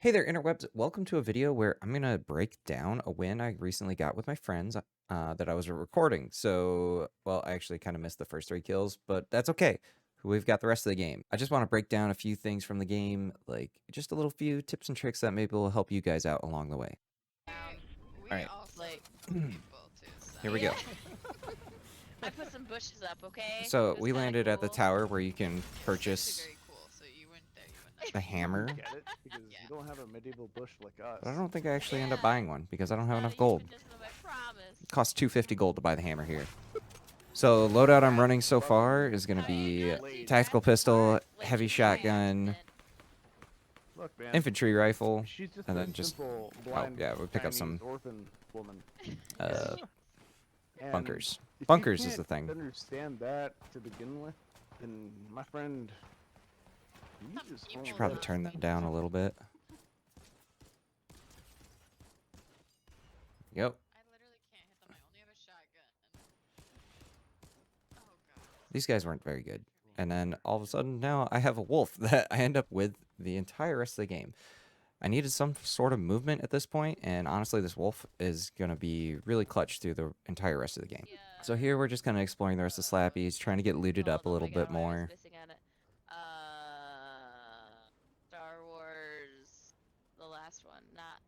Hey there, Interwebs. Welcome to a video where I'm going to break down a win I recently got with my friends that I was recording. So, well, I actually kind of missed the first 3 kills, but that's okay. We've got the rest of the game. I just want to break down a few things from the game, like just a little few tips and tricks that maybe will help you guys out along the way. We All right. also people too, so. Here we go. I put some bushes up, okay? So It was we kinda landed at the cool. tower where you can It's actually purchase very cool, so you went there, you went a hammer. Get it? Because Yeah. you don't have a medieval bush like us. But I don't think I actually end up Yeah. buying one because I don't have Not enough a gold. euphemism, I promise. It costs 250 gold to buy the hammer here. So the loadout I'm running so Love far it. is going to How you be not see tactical that pistol, part, like, heavy just by shotgun, accident? Look, man. infantry rifle, She's just and a then just simple blind yeah, we pick up Chinese some orphan woman. And bunkers. if Bunkers you is the can't thing. understand that to begin with, then my friend, you Some just people Should won't probably live. turn that down a little bit. Yep. I literally can't hit them. I only have a shotgun. Oh god. These guys weren't very good. And then all of a sudden now I have a wolf that I end up with the entire rest of the game. I needed some sort of movement at this point, and honestly, this wolf is going to be really clutch through the entire rest of the game. Yeah. So here we're just kind of exploring the rest of Slappy's, trying to get looted up a Oh little my bit god, why I was more. missing on it. Star Wars, the last one, not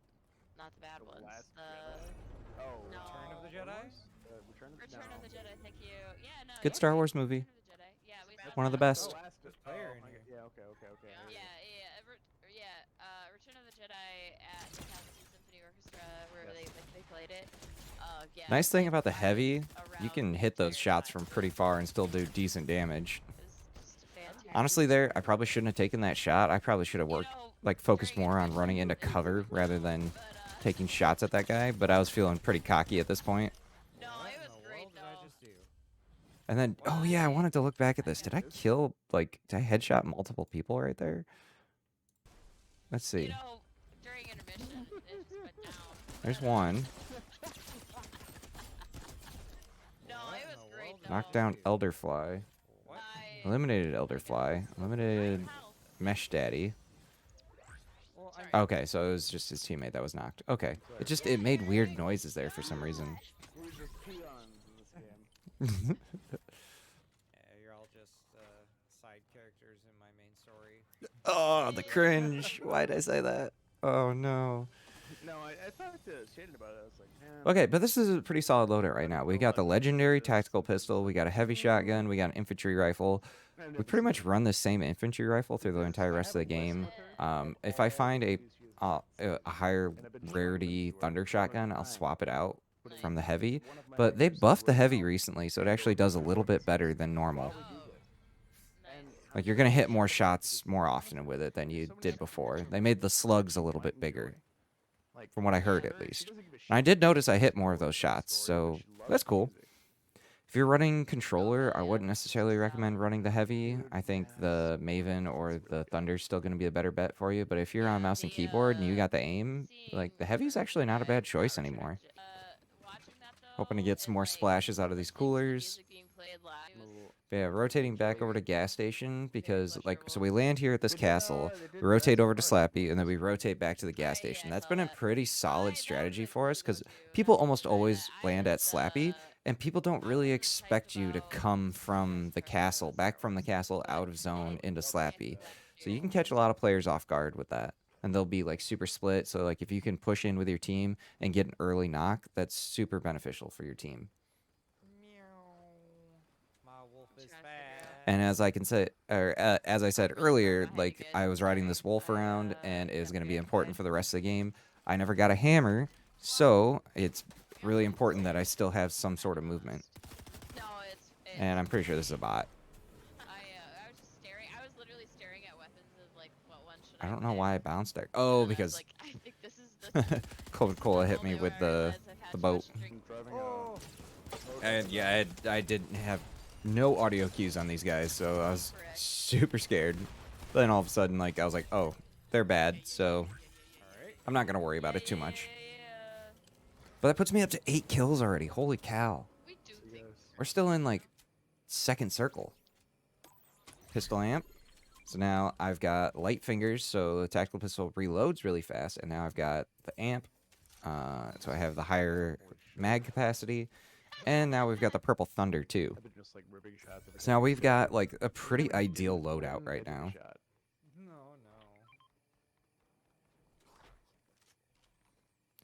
the bad The ones. last The Oh, no. Return of the Jedi? Return of the Jedi. Thank you. Yeah, no. Good yeah, Star yeah, Wars movie. Return of the Jedi. Yeah, we saw One of the that. best. There's player in here. Yeah, okay. Return of the Jedi at the Galaxy Symphony Orchestra, where they played it. Yeah. Nice thing about the right heavy, you around can the hit those entire shots time. from pretty far and still do decent damage. It was just a fantastic. Honestly, there, I probably shouldn't have taken that shot. I probably should have You worked, know, like, focused during more on intermission, running into it was cover rather than but, taking shots at that guy. But I was feeling pretty cocky at this point. No, What it in was the great world did I though. just do? And then, oh yeah, I wanted to look back at this. Did I kill, like, did I headshot multiple people right there? Let's see. You know, during intermission, it just went down. There's but, one. No, What it in was the great world did though. I Knocked down just do? Elderfly. What? Eliminated Elderfly. Eliminated House. Mesh Daddy. Well, Sorry. Okay, so it was just his teammate that was knocked. Okay. It made weird noises there for some reason. We're just peons in this game. Yeah, you're all just side characters in my main story. Oh, the cringe. Why'd I say that? Oh, no. No, I talked to Shaden about it. I was like, man. Okay, but this is a pretty solid loadout right now. We got the legendary tactical pistol, we got a heavy shotgun, we got an infantry rifle. We pretty much run the same infantry rifle through the entire rest of the game. If I find a higher rarity thunder shotgun, I'll swap it out from the heavy. But they buffed the heavy recently, so it actually does a little bit better than normal. Like, you're going to hit more shots more often with it than you did before. They made the slugs a little bit bigger, from what I heard at least. And I did notice I hit more of those shots, so that's cool. If you're running controller, I wouldn't necessarily recommend running the heavy. I think the Maven or the Thunder's still going to be a better bet for you. But if you're on mouse and keyboard and you got the aim, like, the heavy's actually not a bad choice anymore. Hoping to get some more splashes out of these coolers. But yeah, rotating back over to gas station because, like, so we land here at this castle, we rotate over to Slappy, and then we rotate back to the gas station. That's been a pretty solid strategy for us because people almost always land at Slappy, and people don't really expect you to come from the castle, back from the castle out of zone into Slappy. So you can catch a lot of players off guard with that. And they'll be like super split. So like if you can push in with your team and get an early knock, that's super beneficial for your team. My wolf is fast. And as I can say, or as I said earlier, like I was riding this wolf around, and it is going to be important for the rest of the game. I never got a hammer, so it's really important that I still have some sort of movement. No, it's And I'm pretty sure this is a bot. I was just staring. I was literally staring at weapons of like, what one should I don't know pick? why I bounced there. And Oh, I was because like, I think this is Coca-Cola hit me only with where I the realized I've had too boat. much to drink. Driving Oh, And yeah, I didn't have no audio cues on these guys, so I was super scared. Then all of a sudden, like, I was like, oh, they're bad, so alright. I'm not going to worry about it too much. Yeah. But that puts me up to 8 kills already. Holy cow. We do things. We're still in, like, second circle. Pistol amp. So now I've got light fingers, so the tactical pistol reloads really fast, and now I've got the amp, so I have the higher mag capacity, and now we've got the purple thunder too. I've been just like ripping shots every So time now I we've shoot got it. like a pretty Whenever I shoot ideal it, loadout one right headshot. now. No.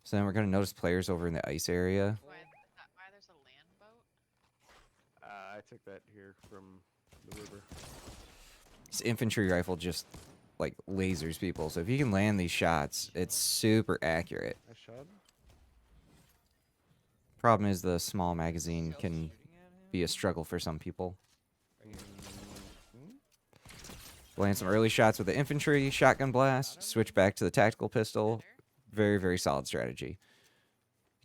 So then we're gonna notice players over in the ice area. Why, is that why there's a land boat? I took that here from the river. This infantry rifle just like lasers people. So if you can land these shots, it's super accurate. I shot. Problem is the small magazine Self can shooting at him? be a struggle for some people. Are you Land some early shots with the infantry, shotgun blast, switch back to the tactical pistol. Very, very solid strategy.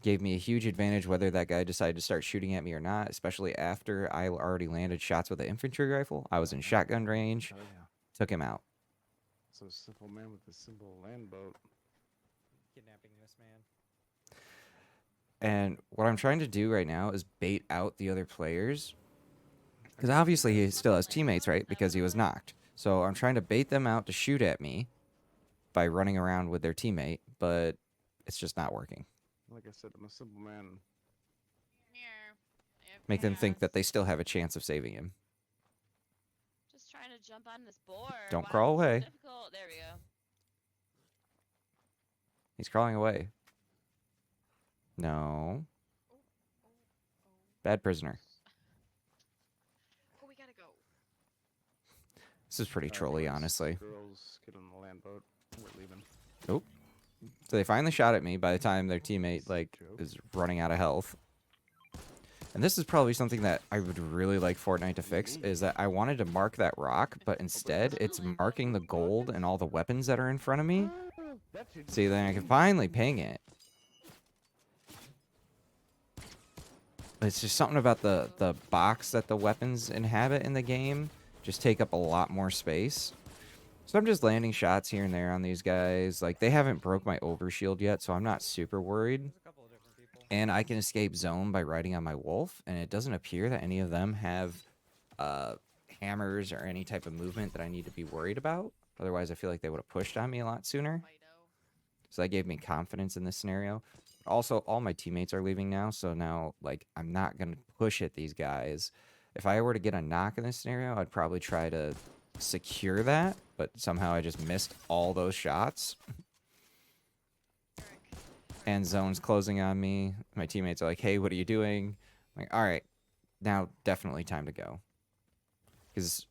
Gave me a huge advantage whether that guy decided to start shooting at me or not, especially after I already landed shots with the infantry rifle. I was in shotgun range, Oh yeah. took him out. So simple man with a simple land boat. kidnapping this man? And what I'm trying to do right now is bait out the other players. Because obviously he still has teammates, right? Because he was knocked. So I'm trying to bait them out to shoot at me by running around with their teammate, but it's just not working. Like I said, I'm a simple man. Make them think that they still have a chance of saving him. Just trying to jump on this board. Don't Why crawl is it so away. difficult? There we go. He's crawling away. No. Bad prisoner. Oh, we gotta go. This is pretty Alright, trolly, boys, honestly. Girls, get on the land boat. We're leaving. So they finally shot at me by the time their teammate, like, is running out of health. And this is probably something that I would really like Fortnite to fix, is that I wanted to mark that rock, but instead it's marking the gold and all the weapons that are in front of me. See, then I can finally ping it. It's just something about the box that the weapons inhabit in the game just take up a lot more space. So I'm just landing shots here and there on these guys. Like, they haven't broke my overshield yet, so I'm not super worried. There's a couple of different people. And I can escape zone by riding on my wolf, and it doesn't appear that any of them have hammers or any type of movement that I need to be worried about. Otherwise, I feel like they would have pushed on me a lot sooner. Fido. So that gave me confidence in this scenario. Also, all my teammates are leaving now, so now, like, I'm not going to push at these guys. If I were to get a knock in this scenario, I'd probably try to secure that, but somehow I just missed all those shots. Eric. And zone's closing on me. My teammates are like, hey, what are you doing? I'm like, all right, now definitely time to go. Because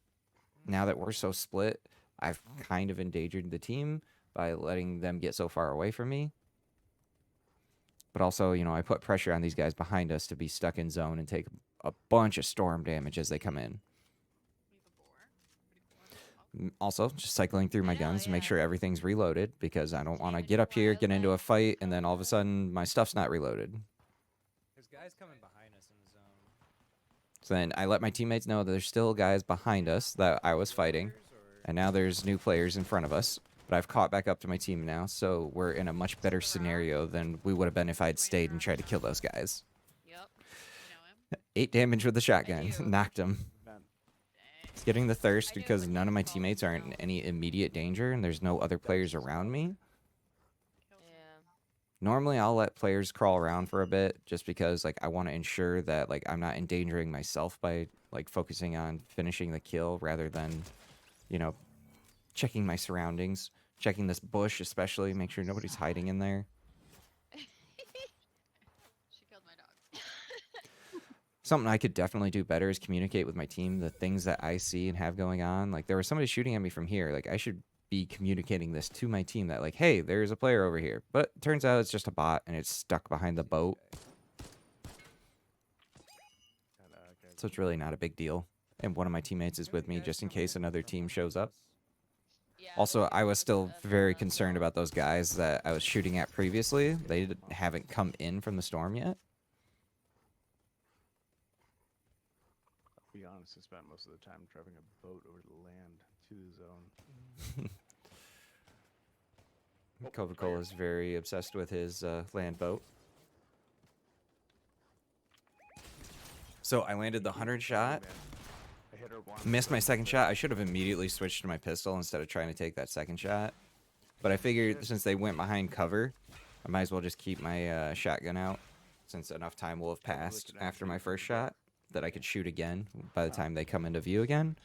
now that we're so split, I've kind of endangered the team by letting them get so far away from me. But also, you know, I put pressure on these guys behind us to be stuck in zone and take a bunch of storm damage as they come in. We have a boar. Pretty boar. Also, just cycling through my I know, guns to make yeah. sure everything's reloaded because I don't want to Taking get a up here, while, get into a but fight, and then all of a sudden my stuff's not reloaded. There's guys coming behind us in the zone. So then I let my teammates know that there's still guys behind us that I was fighting, and now there's new players in front of us. But I've caught back up to my team now, so we're in a much better scenario than we would have been if I'd stayed and tried to kill those guys. Yep. You know him. 8 damage with the shotgun. do. Knocked him. Man, Dang. It's getting the thirst I do because like none of my this teammates aren't in any immediate danger, and there's no other players around me. Yeah. Normally, I'll let players crawl around for a bit just because, like, I want to ensure that, like, I'm not endangering myself by, like, focusing on finishing the kill rather than, you know, checking my surroundings. Checking this bush, especially, make sure nobody's hiding in there. She killed my dog. Something I could definitely do better is communicate with my team the things that I see and have going on. Like, there was somebody shooting at me from here. Like, I should be communicating this to my team that, like, hey, there's a player over here. But it turns out it's just a bot and it's stuck behind the boat. So it's really not a big deal. And one of my teammates is with me just in case another team shows up. Yeah, Also, I was there's still a- very concerned about those guys that I was shooting at previously. They haven't come in from the storm yet. I'll be honest, I spent most of the time driving a boat over the land to the zone. Coca-Cola is very obsessed with his land boat. So I landed the 100 shot. Man, I hit her once. Missed my second shot. I should have immediately switched to my pistol instead of trying to take that second shot. But I figured since they went behind cover, I might as well just keep my shotgun out, since enough time will have passed after my first shot that I could shoot again by the time they come into view again.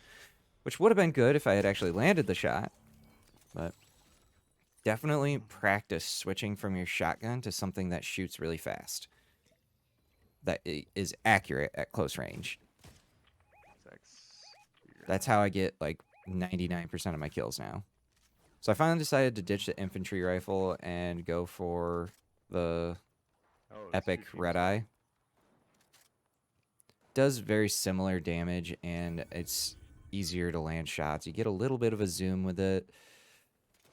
Which would have been good if I had actually landed the shot. But definitely practice switching from your shotgun to something that shoots really fast. That is accurate at close range. That's how I get like 99% of my kills now. So I finally decided to ditch the infantry rifle and go for the epic red eye. Does very similar damage, and it's easier to land shots. You get a little bit of a zoom with it.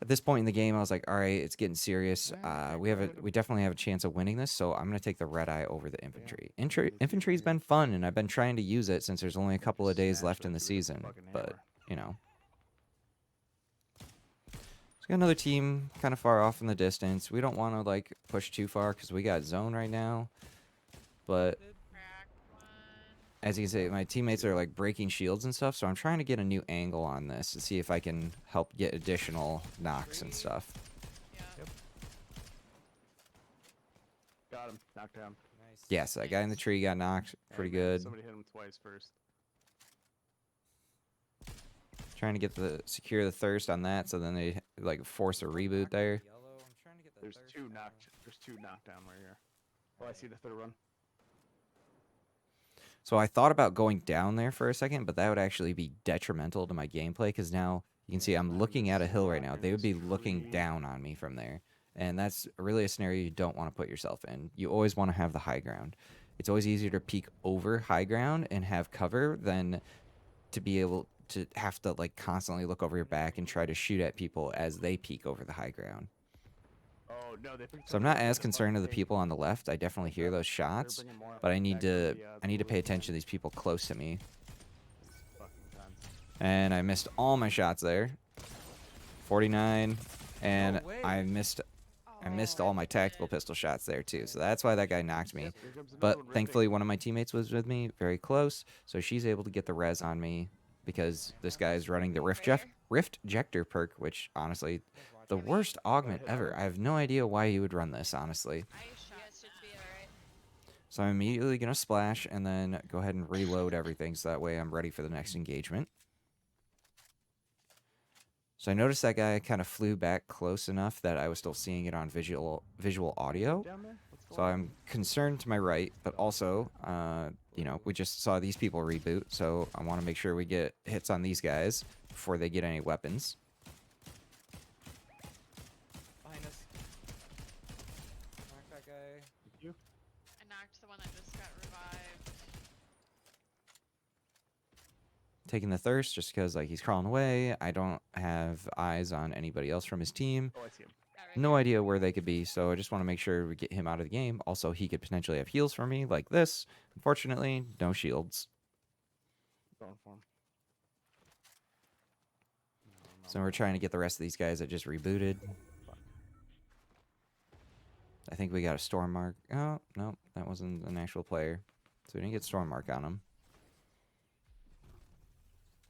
At this point in the game, I was like, all right, it's getting serious. We definitely have a chance of winning this, so I'm going to take the red eye over the infantry. Infantry's been fun, and I've been trying to use it since there's only a couple of days left in the season. But, you know. So got another team kind of far off in the distance. We don't want to, like, push too far because we got zone right now. But as you can see, my teammates are, like, breaking shields and stuff, so I'm trying to get a new angle on this to see if I can help get additional knocks and stuff. Yeah. Got him. Knocked down. Nice. Yeah, so that guy in the tree got knocked pretty good. Somebody hit him twice first. Trying to get secure the thirst on that, so then they, like, force a reboot there. Yellow. I'm trying to get the There's thirst two down. knocked. There's two knocked down right here. Oh, I see the third one. So I thought about going down there for a second, but that would actually be detrimental to my gameplay, because now you can see I'm looking at a hill right now. They would be looking down on me from there. And that's really a scenario you don't want to put yourself in. You always want to have the high ground. It's always easier to peek over high ground and have cover than to be able to have to, like, constantly look over your back and try to shoot at people as they peek over the high ground. Oh no, they So I'm not as concerned of the people on the left. I definitely hear those shots, but I need to pay attention to these people close to me. And I missed all my shots there. 49, and I missed all my tactical pistol shots there too. So that's why that guy knocked me. But thankfully one of my teammates was with me, very close, so she's able to get the res on me because this guy is running the Rift Jector perk, which honestly, the worst augment ever. I have no idea why he would run this, honestly. You guys should be alright. So I'm immediately going to splash and then go ahead and reload everything so that way I'm ready for the next engagement. So I noticed that guy kind of flew back close enough that I was still seeing it on visual audio. So I'm concerned to my right, but also, you know, we just saw these people reboot, so I want to make sure we get hits on these guys before they get any weapons. Behind us. Knock that guy. I knocked the one that just got revived. Taking the thirst just because, like, he's crawling away. I don't have eyes on anybody else from his team. Oh, I see him. Got right No here. idea where they could be, so I just want to make sure we get him out of the game. Also, he could potentially have heals for me, like this. Unfortunately, no shields. Going for him. No, So we're trying to get the rest of these guys that just rebooted. Fuck. I think we got a storm mark. Oh, no, that wasn't an actual player. So we didn't get storm mark on them.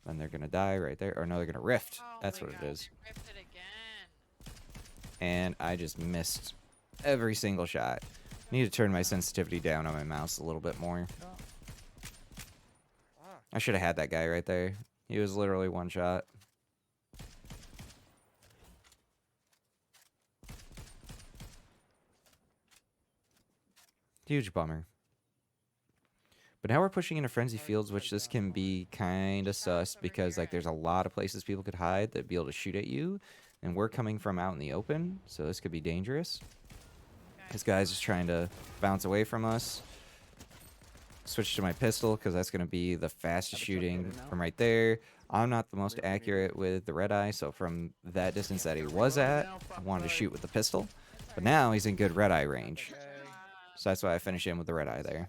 Then they're going to die right there. Or no, they're going to rift. Oh That's my what God, it is. they ripped it again. And I just missed every single shot. Need to turn my sensitivity down on my mouse a little bit more. I should have had that guy right there. He was literally one shot. Huge bummer. But now we're pushing into frenzy fields, which this can be kind of sus because, like, there's a lot of places people could hide that'd be able to shoot at you, and we're coming from out in the open, so this could be dangerous. This guy's just trying to bounce away from us. Switch to my pistol because that's going to be the fastest shooting from right there. I'm not the most accurate with the red eye, so from that distance that he was at, I wanted to shoot with the pistol. But now he's in good red eye range, so that's why I finish him with the red eye there.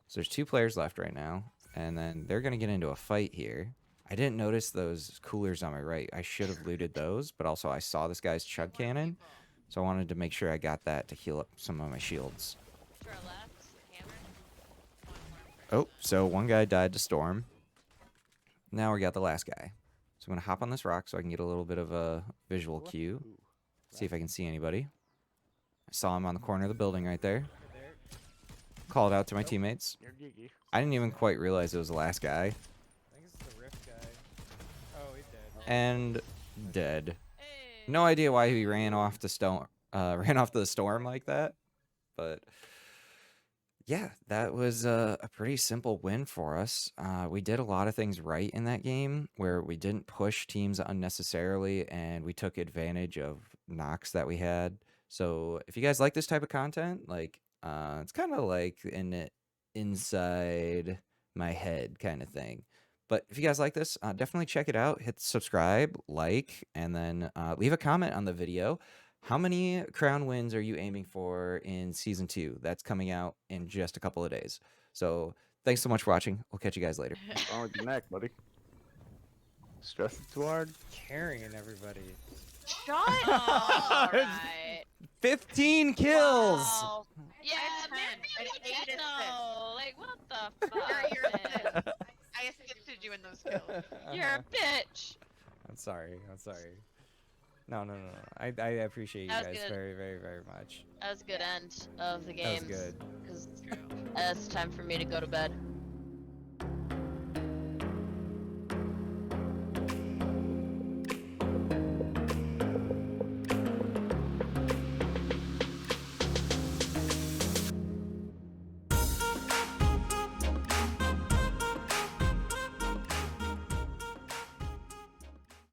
So there's 2 players left right now, and then they're going to get into a fight here. I didn't notice those coolers on my right. I should have looted those, but also I saw this guy's chug cannon, so I wanted to make sure I got that to heal up some of my shields. To our left, hammer. One more for Oh, so one guy died to storm. Now we got the last guy. So I'm gonna hop on this rock so I can get a little bit of a visual cue. Ooh, See if I can see anybody. I saw him on the corner of the building right there. There. Called out to my Nope. teammates. You're geeky. I didn't even quite realize it was the last guy. I think it's the Rift guy. Oh, he's dead. And dead. Hey. No idea why he ran off the ran off the storm like that, but yeah, that was a pretty simple win for us. We did a lot of things right in that game where we didn't push teams unnecessarily and we took advantage of knocks that we had. So if you guys like this type of content, like it's kind of like an inside my head kind of thing. But if you guys like this, definitely check it out. Hit subscribe, like, and then leave a comment on the video. How many crown wins are you aiming for in season 2? That's coming out in just a couple of days. So thanks so much for watching. We'll catch you guys later. What's wrong with your neck, buddy? Stressing too hard? Carrying everybody. Shut up. Alright. 15 kills. Wow. Yeah, I man, had 10. you I get hated though. Like, what the fuck? You're man? I assisted you in those kills. You're a bitch. I'm sorry. I'm sorry. No. I appreciate you That was guys good. very, very, very much. That was a good end of the That was game. good. Because it's time for me to go to bed.